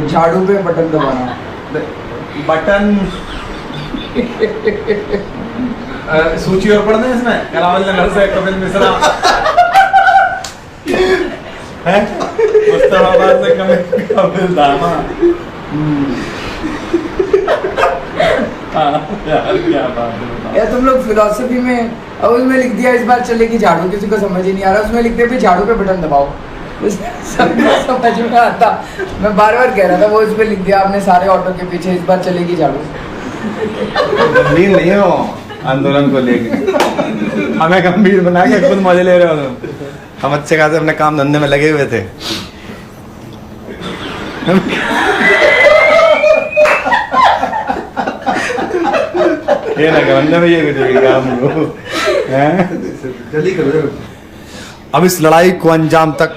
झाड़ू पे बटन दबाना। बटन सूची और पढ़ना है इसमें, कलावल नगर से कपिल मिश्रा है, मुस्तफाबाद से कपिल दामा। यार क्या बात है यार, तुम लोग फिलोसफी में अब उसमें लिख दिया इस बार चलेगी झाड़ू, किसी को समझ ही नहीं आ रहा। उसमें लिख दिया भी झाड़ू पे बटन दबाओ, सबको समझ में आता। मैं बार बार कह रहा था, वो उसमें लिख दिया आपने सारे ऑटो के पीछे इस बार चलेगी झाड़ू। गंभीर नहीं हो आंदोलन को लेकर, हमें गंभीर बना के खुद मजे ले रहे हो तुम। हम अच्छे खासे अपने काम धंधे में लगे हुए थे। ये ना गंधे में ये कुछ काम हो जल्दी करो। अब इस लड़ाई को अंजाम तक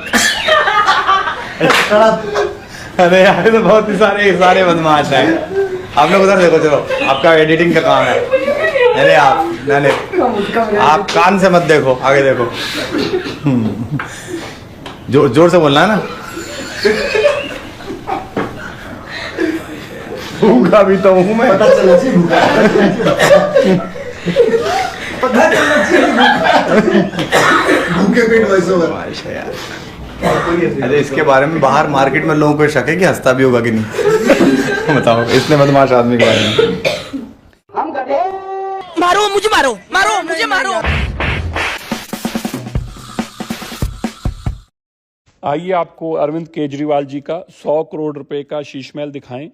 अरे यार तो बहुत ही सारे बदमाश हैं। आप लोग उधर देखो, चलो आपका एडिटिंग का काम है। अरे आप कान से मत देखो, आगे देखो। जोर से बोलना है ना। भूखा भी तो हूँ मैं, पता चला चाहिए भूखा, पता चलना चाहिए भूखे पेट वैसे होगा यार। अरे इसके बारे में बाहर मार्केट में लोगों को शक है कि हंसता भी होगा कि नहीं। बताओ इसने बदमाश आदमी के बारे में। मारो मुझे, मारो मुझे, मारो। आइए आपको अरविंद केजरीवाल जी का 100 करोड़ रुपए का शीश महल दिखाएं,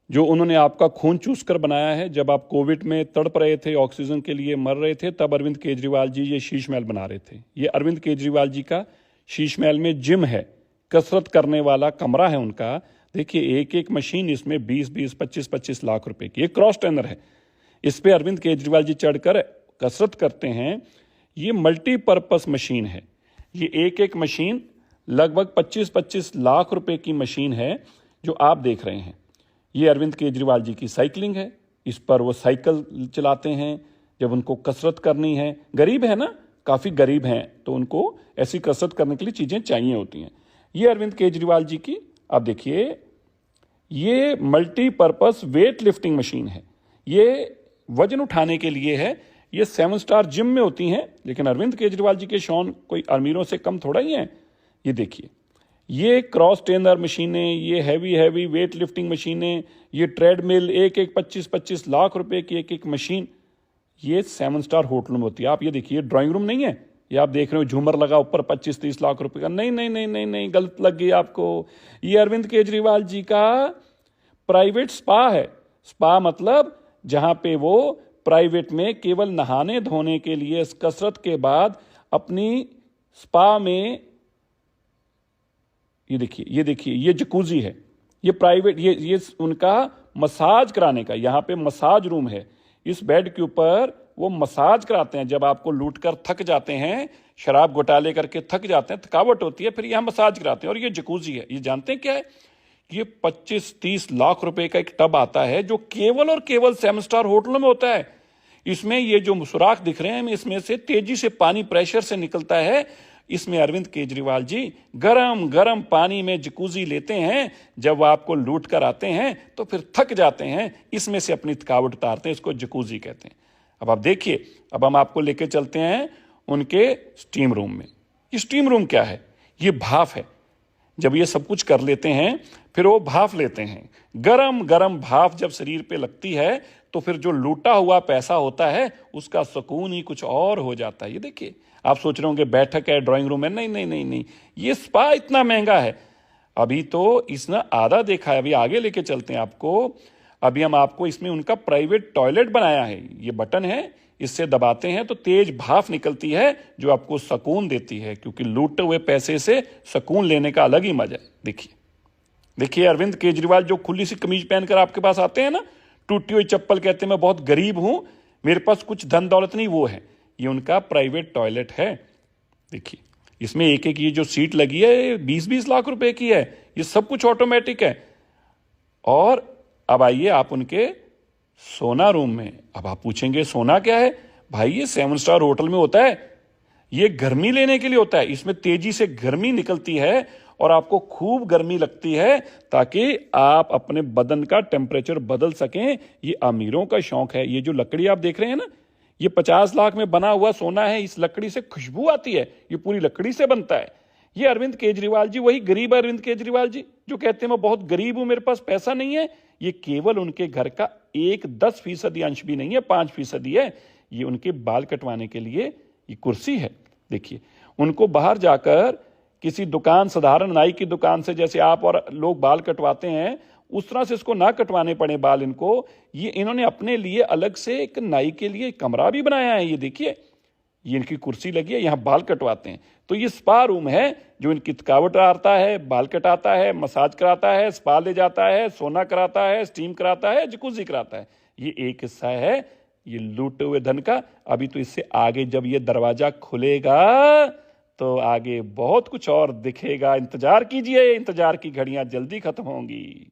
जो उन्होंने आपका खून चूस कर बनाया है। जब आप कोविड में तड़प रहे थे, ऑक्सीजन के लिए मर रहे थे, तब अरविंद केजरीवाल जी ये शीश महल बना रहे थे। ये अरविंद केजरीवाल जी का शीश महल में जिम है, कसरत करने वाला कमरा है उनका। देखिए एक एक मशीन इसमें 20-20, 25-25 लाख रुपए की। एक क्रॉस ट्रेनर है, इस पे अरविंद केजरीवाल जी चढ़कर कसरत करते हैं। ये मल्टीपर्पस मशीन है। ये एक एक मशीन लगभग 25-25 लाख रुपए की मशीन है जो आप देख रहे हैं। ये अरविंद केजरीवाल जी की साइकिलिंग है, इस पर वो साइकिल चलाते हैं जब उनको कसरत करनी है। गरीब है ना, काफ़ी गरीब हैं, तो उनको ऐसी कसरत करने के लिए चीज़ें चाहिए होती हैं। ये अरविंद केजरीवाल जी की आप देखिए, ये मल्टीपर्पस वेट लिफ्टिंग मशीन है। ये वजन उठाने के लिए है। ये 7 स्टार जिम में होती हैं, लेकिन अरविंद केजरीवाल जी के शौन कोई अमीरों से कम थोड़ा ही हैं। ये देखिए, ये क्रॉस ट्रेनर मशीनें, ये हैवी वेट लिफ्टिंग मशीनें, ये ट्रेडमिल, एक 25-25 लाख रुपए की एक मशीन, ये 7 स्टार होटल में होती है। आप ये देखिए, ड्राइंग रूम नहीं है, ये आप देख रहे हो झूमर लगा ऊपर 25-30 लाख रुपए का। नहीं, गलत लग गई आपको। ये अरविंद केजरीवाल जी का प्राइवेट स्पा है। स्पा मतलब जहां पे वो प्राइवेट में केवल नहाने धोने के लिए कसरत के बाद अपनी स्पा में, ये देखिए ये जकूजी है, ये प्राइवेट, ये उनका मसाज कराने का, यहाँ पे मसाज रूम है। इस बेड के ऊपर वो मसाज कराते हैं। जब आपको लूट कर थक जाते हैं, शराब घोटाले करके थक जाते हैं, थकावट होती है, फिर यहाँ मसाज कराते हैं। और ये जकूजी है, ये जानते हैं क्या है? ये 25-30 लाख रुपए का एक टब आता है, जो केवल और केवल 7 स्टार होटलों में होता है। इसमें ये जो सुराख दिख रहे हैं, इसमें से तेजी से पानी प्रेशर से निकलता है। इसमें अरविंद केजरीवाल जी गरम पानी में जकूजी लेते हैं। जब वो आपको लूट कर आते हैं तो फिर थक जाते हैं, इसमें से अपनी थकावट उतारते हैं, इसको जकूजी कहते हैं। अब आप देखिए, अब हम आपको लेके चलते हैं उनके स्टीम रूम में। ये स्टीम रूम क्या है? ये भाप है। जब ये सब कुछ कर लेते हैं, फिर वो भाप लेते हैं। गरम भाप जब शरीर पे लगती है, तो फिर जो लूटा हुआ पैसा होता है, उसका सुकून ही कुछ और हो जाता है। ये देखिए, आप सोच रहे होंगे बैठक है, ड्राइंग रूम है। नहीं, ये स्पा इतना महंगा है। अभी तो इसने आधा देखा है, अभी आगे लेके चलते हैं आपको। अभी हम आपको इसमें उनका प्राइवेट टॉयलेट बनाया है। ये बटन है, इससे दबाते हैं तो तेज भाप निकलती है, जो आपको सुकून देती है, क्योंकि लूटे हुए पैसे से सुकून लेने का अलग ही मजा है। देखिए अरविंद केजरीवाल जो खुली सी कमीज पहनकर आपके पास आते हैं ना, टूटी हुई चप्पल, कहते हैं मैं बहुत गरीब हूं, मेरे पास कुछ धन दौलत नहीं, वो है। ये उनका प्राइवेट टॉयलेट है। देखिए, इसमें एक ये जो सीट लगी है 20-20 लाख रुपए की है। ये सब कुछ ऑटोमेटिक है। और अब आइए आप उनके सोना रूम में। अब आप पूछेंगे सोना क्या है? भाई ये 7 स्टार होटल में होता है, ये गर्मी लेने के लिए होता है। इसमें तेजी से गर्मी निकलती है और आपको खूब गर्मी लगती है ताकि आप अपने बदन का टेम्परेचर बदल सकें। ये अमीरों का शौक है। ये जो लकड़ी आप देख रहे हैं ना, ये 50 लाख में बना हुआ सोना है। इस लकड़ी से खुशबू आती है, ये पूरी लकड़ी से बनता है। ये अरविंद केजरीवाल जी, वही गरीब अरविंद केजरीवाल जी जो कहते हैं मैं बहुत गरीब हूं, मेरे पास पैसा नहीं है, ये केवल उनके घर का 10% अंश भी नहीं है, 5% है। ये उनके बाल कटवाने के लिए ये कुर्सी है। देखिए, उनको बाहर जाकर किसी दुकान, साधारण नाई की दुकान से जैसे आप और लोग बाल कटवाते हैं, उस तरह से इसको ना कटवाने पड़े बाल इनको। ये इन्होंने अपने लिए अलग से एक नाई के लिए कमरा भी बनाया है। ये देखिए, ये इनकी कुर्सी लगी है, यहाँ बाल कटवाते हैं। तो ये स्पा रूम है जो इनकी थकावट आता है, बाल कटाता है, मसाज कराता है, स्पा ले जाता है, सोना कराता है, स्टीम कराता है, जकूजी कराता है। ये एक हिस्सा है ये लूटे हुए धन का। अभी तो इससे आगे जब ये दरवाजा खुलेगा तो आगे बहुत कुछ और दिखेगा। इंतजार कीजिए, इंतजार की घड़ियां जल्दी खत्म होंगी।